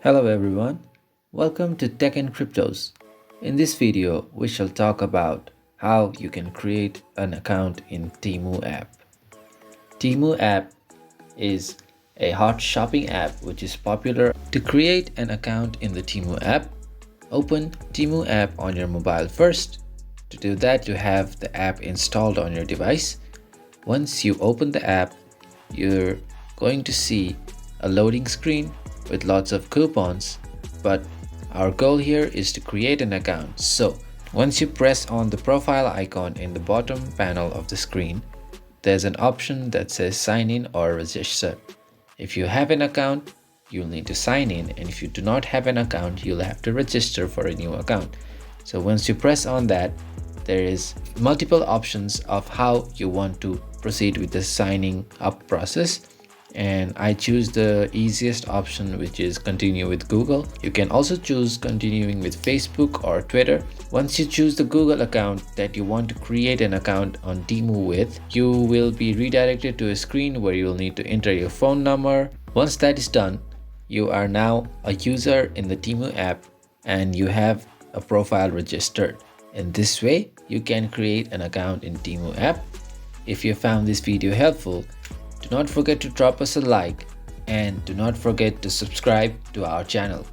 Hello everyone, welcome to Tech and Cryptos. In this video, we shall talk about how you can create an account in TEMU App. TEMU App is a hot shopping app which is popular. To create an account in the TEMU App, open TEMU App on your mobile first. To do that, you have the app installed on your device. Once you open the app, you're going to see a loading screen with lots of coupons, but our goal here is to create an account. So once you press on the profile icon in the bottom panel of the screen, there's an option that says sign in or register. If you have an account, you'll need to sign in, and if you do not have an account, you'll have to register for a new account. So once you press on that, there is multiple options of how you want to proceed with the signing up process, and I choose the easiest option, which is continue with Google. You can also choose continuing with Facebook or Twitter. Once you choose the Google account that you want to create an account on TEMU with, you will be redirected to a screen where you will need to enter your phone number. Once that is done, you are now a user in the TEMU app and you have a profile registered. In this way, you can create an account in TEMU app. If you found this video helpful, do not forget to drop us a like and do not forget to subscribe to our channel.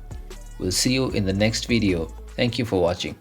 We'll see you in the next video. Thank you for watching.